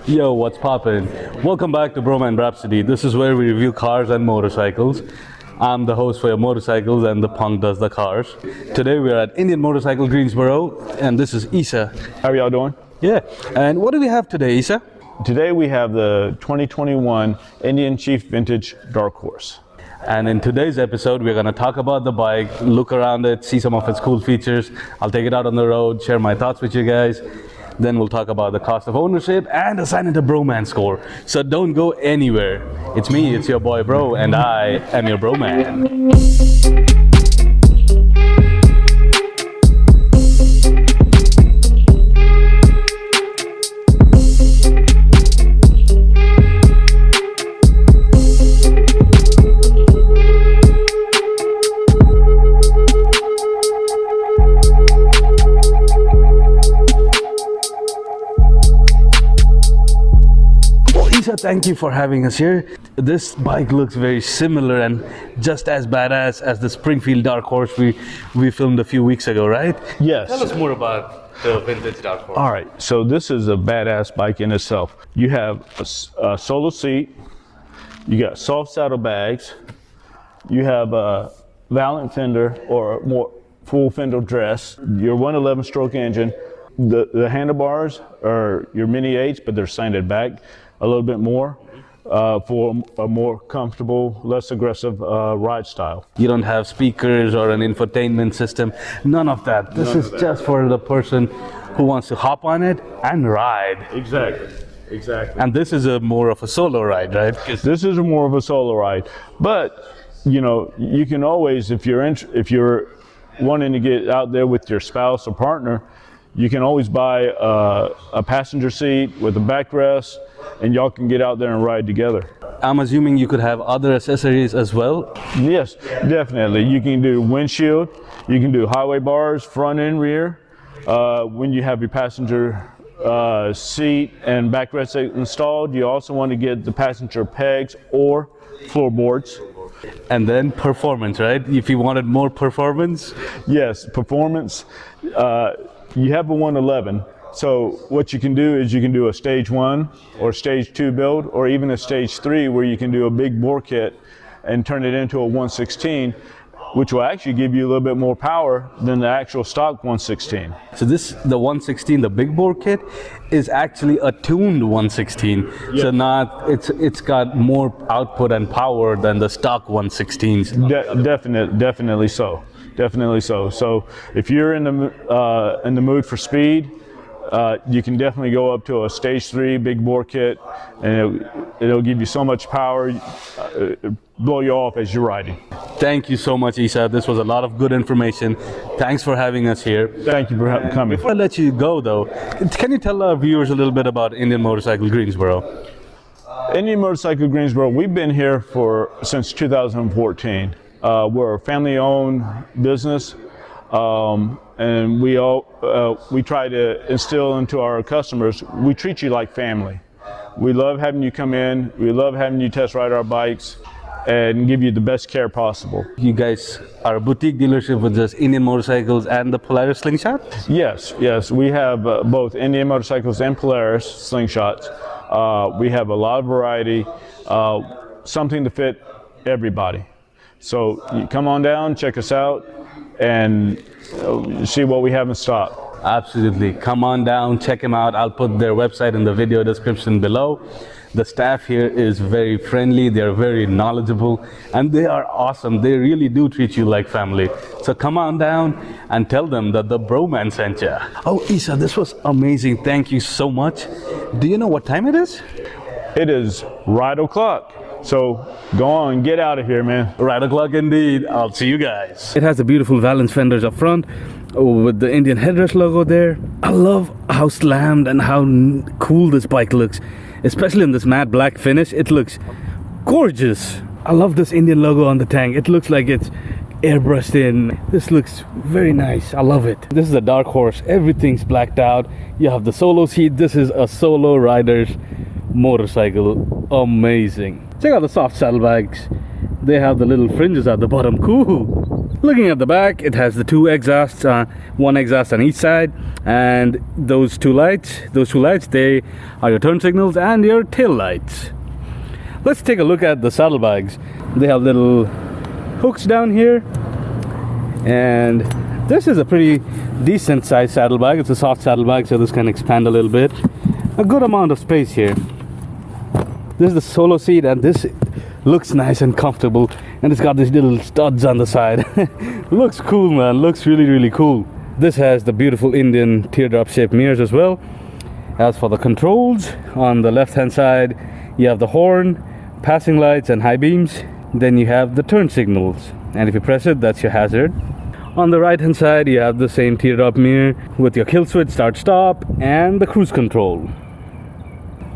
Yo, what's poppin'? Welcome back to Bhroman Braapsody. This is where we review cars and motorcycles. I'm the host for your motorcycles and the punk does the cars. Today we're at Indian Motorcycle Greensboro and this is Isa. How are y'all doing? Yeah, and what do we have today, Isa? Today we have the 2021 Indian Chief Vintage Dark Horse. And in today's episode, we're going to talk about the bike, look around it, see some of its cool features. I'll take it out on the road, share my thoughts with you guys. Then we'll talk about the cost of ownership and assign it a Bhromance score. So don't go anywhere. It's me, it's your boy Bro, and I am your Broman. Thank you for having us here. This bike looks very similar and just as badass as the Springfield Dark Horse we filmed a few weeks ago, right? Yes. Tell us more about the vintage Dark Horse. All right, so this is a badass bike in itself. You have a solo seat, you got soft saddlebags, you have a Valiant fender or more full fender dress, your 111 stroke engine. The handlebars are your mini 8s, but they're sanded back a little bit more for a more comfortable, less aggressive ride style. You don't have speakers or an infotainment system, none of that. This is just for the person who wants to hop on it and ride. Exactly. And this is more of a solo ride, right? This is more of a solo ride, but you know, you can always, if you're wanting to get out there with your spouse or partner, you can always buy a passenger seat with a backrest, and y'all can get out there and ride together. I'm assuming you could have other accessories as well? Yes, definitely. You can do windshield, you can do highway bars, front and rear. When you have your passenger seat and backrest installed, you also want to get the passenger pegs or floorboards. And then performance, right? If you wanted more performance? Yes, performance. You have a 111, so what you can do is you can do a stage 1 or stage 2 build, or even a stage 3 where you can do a big bore kit and turn it into a 116, which will actually give you a little bit more power than the actual stock 116. So the 116, the big bore kit, is actually a tuned 116. Yeah. So it's got more output and power than the stock 116s. Definitely so. Definitely so. So if you're in the mood for speed, you can definitely go up to a stage 3 big bore kit, and it'll give you so much power, blow you off as you're riding. Thank you so much, Isa. This was a lot of good information. Thanks for having us here. Thank you for coming. Before I let you go, though, can you tell our viewers a little bit about Indian Motorcycle Greensboro? Indian Motorcycle Greensboro, we've been here since 2014. We're a family-owned business, and we try to instill into our customers, we treat you like family. We love having you come in, we love having you test ride our bikes, and give you the best care possible. You guys are a boutique dealership with just Indian motorcycles and the Polaris slingshot? Yes, we have both Indian motorcycles and Polaris slingshots. We have a lot of variety, something to fit everybody. So you come on down, check us out, and see what we have in stock. Absolutely. Come on down, check them out. I'll put their website in the video description below. The staff here is very friendly, they're very knowledgeable, and they are awesome. They really do treat you like family. So come on down and tell them that the Bhroman sent you. Oh, Isa, this was amazing. Thank you so much. Do you know what time it is? It is right o'clock. So go on, get out of here, man. Right o'clock indeed. I'll see you guys. It has the beautiful Valance fenders up front with the Indian headrest logo there. I love how slammed and how cool this bike looks, especially in this matte black finish. It looks gorgeous. I love this Indian logo on the tank. It looks like it's airbrushed in. This looks very nice. I love it. This is a Dark Horse. Everything's blacked out. You have the solo seat. This is a solo rider's motorcycle. Amazing. Check out the soft saddlebags. They have the little fringes at the bottom. Cool. Looking at the back, it has the two exhausts, one exhaust on each side, and those two lights, they are your turn signals and your tail lights. Let's take a look at the saddlebags. They have little hooks down here, and this is a pretty decent sized saddlebag. It's a soft saddlebag, so this can expand a little bit. A good amount of space here. This is the solo seat, and this looks nice and comfortable, and it's got these little studs on the side. Looks cool, man. Looks really cool. This has the beautiful Indian teardrop shaped mirrors as well. As for the controls, on the left hand side you have the horn, passing lights and high beams. Then you have the turn signals, and if you press it, that's your hazard. On the right hand side you have the same teardrop mirror with your kill switch, start stop, and the cruise control.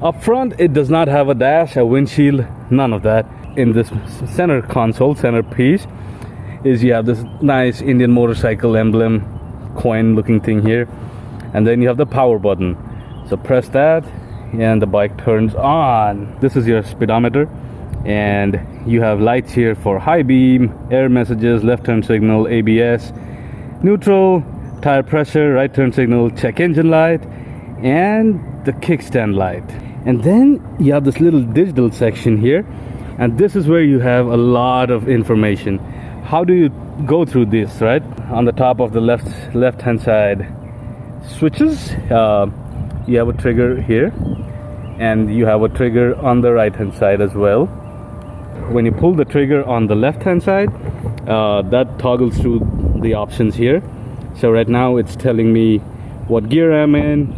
Up front, it does not have a dash, a windshield, none of that. In this center console, center piece, is you have this nice Indian motorcycle emblem, coin looking thing here, and then you have the power button. So press that and the bike turns on. This is your speedometer, and you have lights here for high beam, air messages, left turn signal, ABS, neutral, tire pressure, right turn signal, check engine light, and the kickstand light. And then you have this little digital section here, and this is where you have a lot of information. How do you go through this, right? On the top of the left hand side switches, you have a trigger here, and you have a trigger on the right hand side as well. When you pull the trigger on the left hand side, that toggles through the options here. So right now it's telling me what gear I'm in.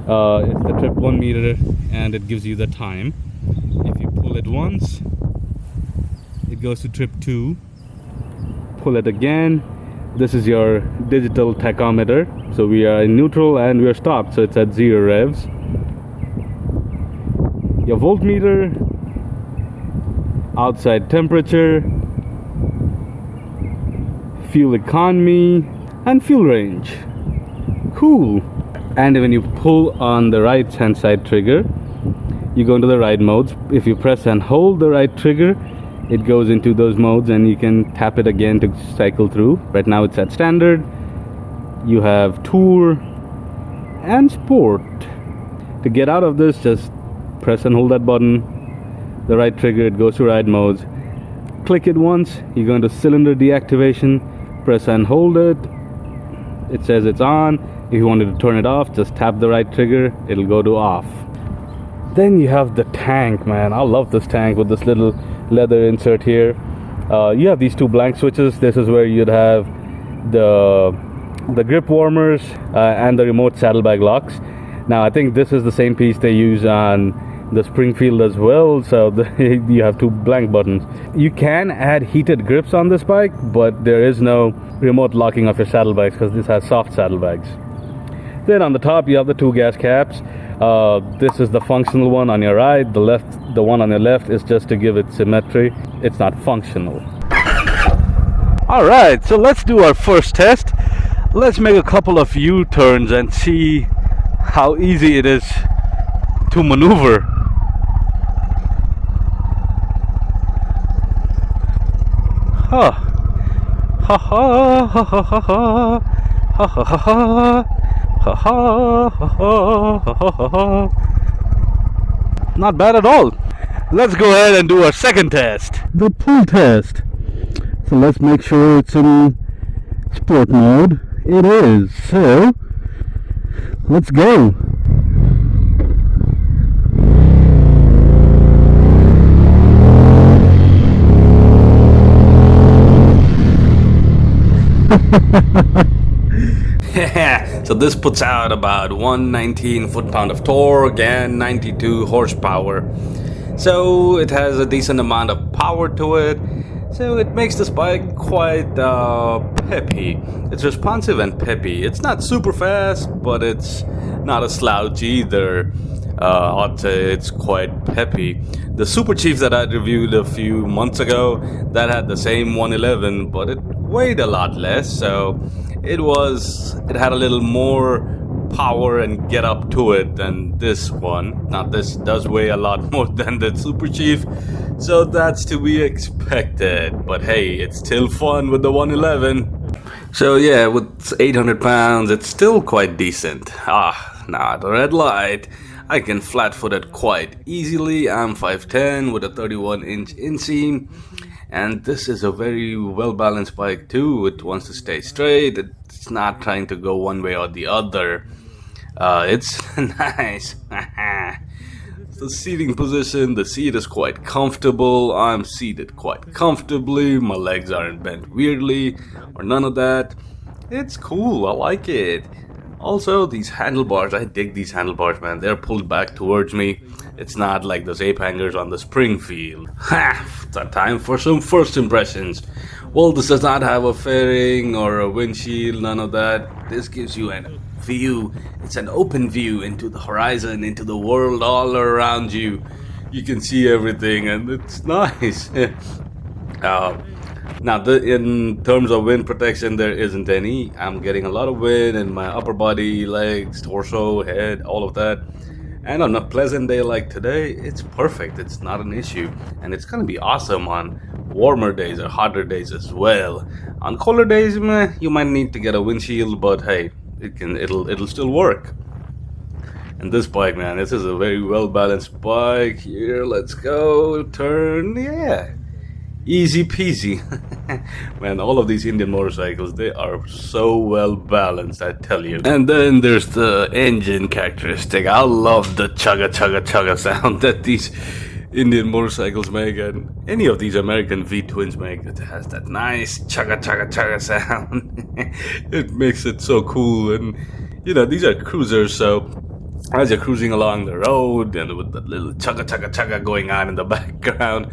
It's the trip 1 meter, and it gives you the time. If you pull it once, it goes to trip 2. Pull it again, this is your digital tachometer. So we are in neutral and we are stopped, so it's at 0 revs. Your voltmeter, outside temperature, fuel economy, and fuel range. Cool. And when you pull on the right hand side trigger, you go into the ride modes. If you press and hold the right trigger, it goes into those modes, and you can tap it again to cycle through. Right now it's at standard. You have tour and sport. To get out of this, just press and hold that button, the right trigger, it goes to ride modes. Click it once, you go into cylinder deactivation, press and hold it, it says it's on. If you wanted to turn it off, just tap the right trigger, it'll go to off. Then you have the tank, man. I love this tank with this little leather insert here. You have these two blank switches. This is where you'd have the grip warmers and the remote saddlebag locks. Now I think this is the same piece they use on the Springfield as well, so you have two blank buttons. You can add heated grips on this bike, but there is no remote locking of your saddlebags because this has soft saddlebags. Then on the top you have the two gas caps. This is the functional one on your right. The one on your left is just to give it symmetry. It's not functional. Alright, so let's do our first test. Let's make a couple of U-turns and see how easy it is to maneuver. Ha ha ha ha ha ha ha ha ha ha ha. Ha ha ha ha ha. Not bad at all. Let's go ahead and do our second test, the pull test. So let's make sure it's in sport mode. It is. So let's go. So this puts out about 119 foot-pound of torque and 92 horsepower. So it has a decent amount of power to it. So it makes this bike quite peppy. It's responsive and peppy. It's not super fast, but it's not a slouch either. I'd say it's quite peppy. The Super Chief that I reviewed a few months ago, that had the same 111, but it weighed a lot less, so it had a little more power and get up to it than this one. Now this does weigh a lot more than the Super Chief, so that's to be expected. But hey, it's still fun with the 111. So yeah, with 800 pounds, it's still quite decent. Now the red light, I can flat foot it quite easily. I'm 5'10 with a 31-inch inseam. And this is a very well balanced bike too. It wants to stay straight. It's not trying to go one way or the other. It's nice. The seating position, the seat is quite comfortable. I'm seated quite comfortably. My legs aren't bent weirdly or none of that. It's cool. I like it. Also, these handlebars, I dig these handlebars, man. They're pulled back towards me. It's not like those ape hangers on the Springfield. It's time for some first impressions. Well, this does not have a fairing or a windshield, none of that. This gives you an view. It's an open view into the horizon, into the world all around you. You can see everything, and it's nice. Now, in terms of wind protection, there isn't any. I'm getting a lot of wind in my upper body, legs, torso, head, all of that. And on a pleasant day like today, it's perfect. It's not an issue. And it's going to be awesome on warmer days or hotter days as well. On colder days, you might need to get a windshield, but hey, it'll still work. And this bike, man, this is a very well balanced bike. Here, let's go, turn, yeah. Easy peasy. Man, all of these Indian motorcycles, they are so well balanced, I tell you. And then there's the engine characteristic. I love the chugga chugga chugga sound that these Indian motorcycles make, and any of these American V-twins make. It has that nice chugga chugga chugga sound. It makes it so cool. And you know, these are cruisers, so as you're cruising along the road and with the little chugga chugga chugga going on in the background,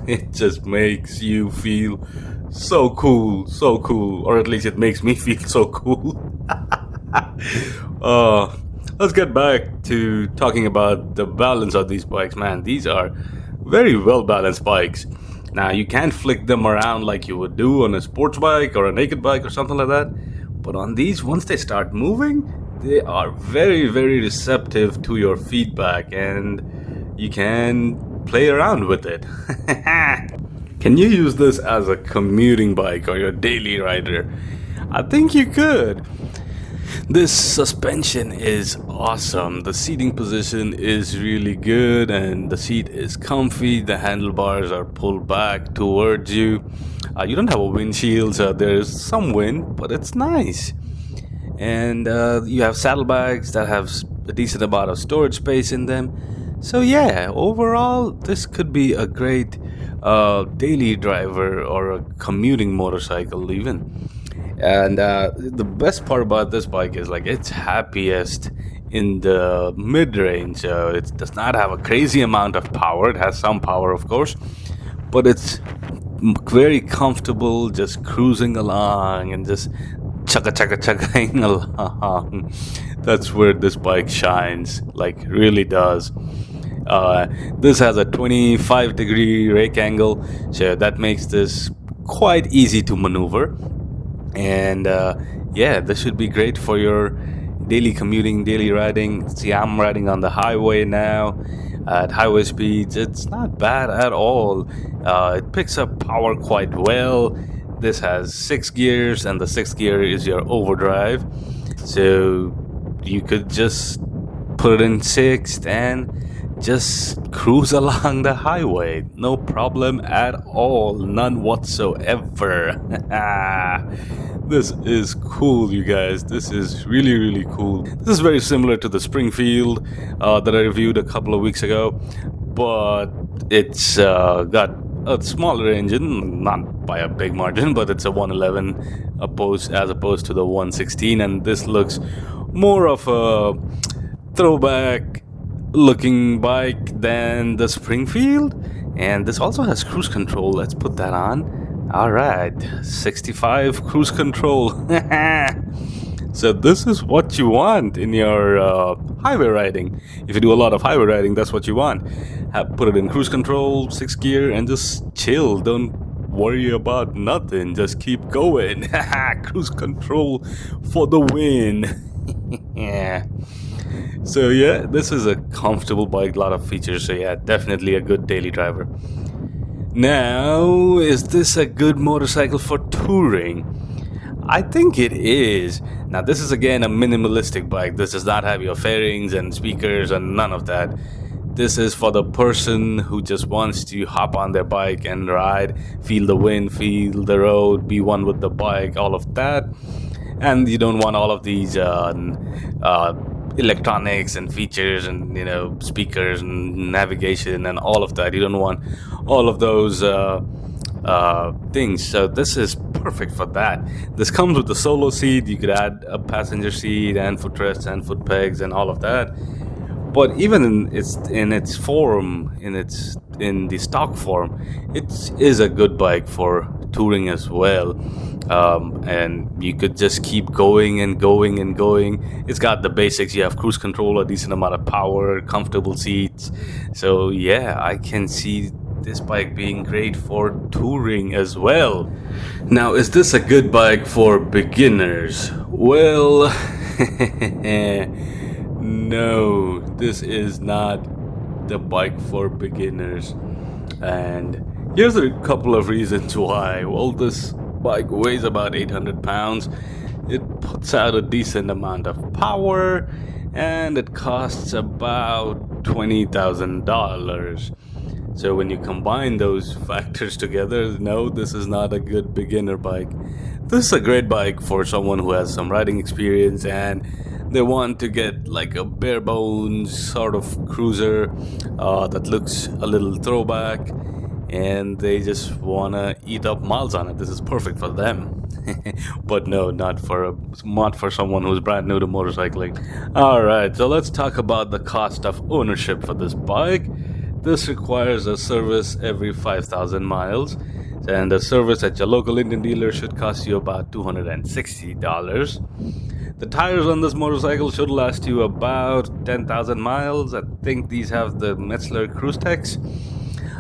it just makes you feel so cool, or at least it makes me feel so cool. Let's get back to talking about the balance of these bikes, man. These are very well balanced bikes. Now, you can't flick them around like you would do on a sports bike or a naked bike or something like that, but on these, once they start moving, they are very, very receptive to your feedback, and you can play around with it. Can you use this as a commuting bike or your daily rider? I think you could. This suspension is awesome. The seating position is really good, and the seat is comfy. The handlebars are pulled back towards you. You don't have a windshield, so there's some wind, but it's nice. And you have saddlebags that have a decent amount of storage space in them. So yeah, overall, this could be a great daily driver or a commuting motorcycle even. And the best part about this bike is like it's happiest in the mid-range. It does not have a crazy amount of power. It has some power, of course, but it's very comfortable just cruising along and just chugga chugga chuggaing along. That's where this bike shines, like really does. This has a 25-degree rake angle, so that makes this quite easy to maneuver. And yeah, this should be great for your daily commuting, daily riding. See, I'm riding on the highway now at highway speeds. It's not bad at all. It picks up power quite well. This has 6 gears, and the 6th gear is your overdrive. So you could just put it in 6th and just cruise along the highway. No problem at all. None whatsoever. This is cool, you guys. This is really, really cool. This is very similar to the Springfield that I reviewed a couple of weeks ago, but it's got a smaller engine, not by a big margin, but it's a 111 as opposed to the 116, and this looks more of a throwback looking bike than the Springfield. And this also has cruise control. Let's put that on. All right, 65 cruise control. So this is what you want in your highway riding. If you do a lot of highway riding, that's what you want. Put it in cruise control, 6th gear, and just chill. Don't worry about nothing. Just keep going. Cruise control for the win. Yeah. So yeah, this is a comfortable bike, a lot of features. So yeah, definitely a good daily driver. Now, is this a good motorcycle for touring? I think it is. Now, this is again a minimalistic bike. This does not have your fairings and speakers and none of that. This is for the person who just wants to hop on their bike and ride, feel the wind, feel the road, be one with the bike, all of that. And you don't want all of these electronics and features and speakers and navigation and all of that. You don't want all of those things. So this is perfect for that. This comes with the solo seat. You could add a passenger seat and footrests and foot pegs and all of that. But even in its form, in the stock form, it is a good bike for touring as well. And you could just keep going and going and going. It's got the basics. You have cruise control, a decent amount of power, comfortable seats. So yeah, I can see this bike being great for touring as well. Now, is this a good bike for beginners? Well, no, this is not the bike for beginners. And here's a couple of reasons why. Well, this bike weighs about 800 pounds. It puts out a decent amount of power, and it costs about $20,000. So when you combine those factors together, no, this is not a good beginner bike. This is a great bike for someone who has some riding experience and they want to get like a bare bones sort of cruiser that looks a little throwback, and they just want to eat up miles on it. This is perfect for them. But no, not for someone who's brand new to motorcycling. Alright, so let's talk about the cost of ownership for this bike. This requires a service every 5,000 miles, and the service at your local Indian dealer should cost you about $260. The tires on this motorcycle should last you about 10,000 miles. I think these have the Metzler Cruise Techs.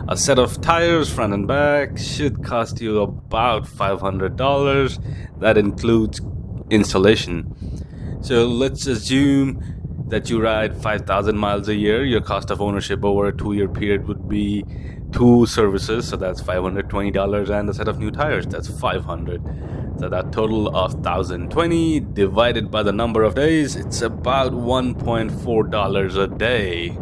A set of tires, front and back, should cost you about $500. That includes installation. So let's assume that you ride 5,000 miles a year. Your cost of ownership over a 2-year period would be 2 services, so that's $520, and a set of new tires, that's $500. So that total of $1,020 divided by the number of days, it's about $1.4 a day.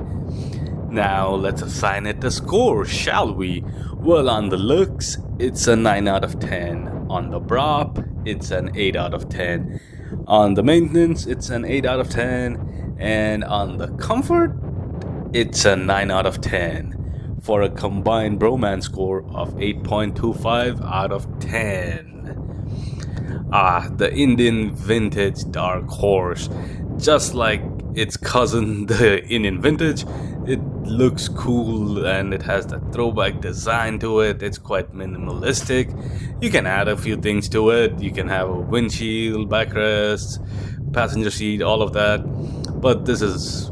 Now let's assign it a score, shall we? Well, on the looks, it's a 9 out of 10. On the Braap, it's an 8 out of 10. On the maintenance, it's an 8 out of 10. And on the comfort, it's a 9 out of 10. For a combined Bhromance score of 8.25 out of 10. The Indian Vintage Dark Horse. Just like its cousin, the Indian Vintage, it looks cool and it has that throwback design to it. It's quite minimalistic. You can add a few things to it. You can have a windshield, backrest, passenger seat, all of that. But this is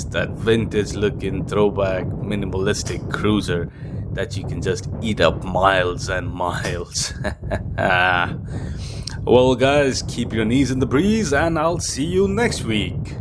that vintage looking throwback minimalistic cruiser that you can just eat up miles and miles. Well, guys, keep your knees in the breeze and I'll see you next week.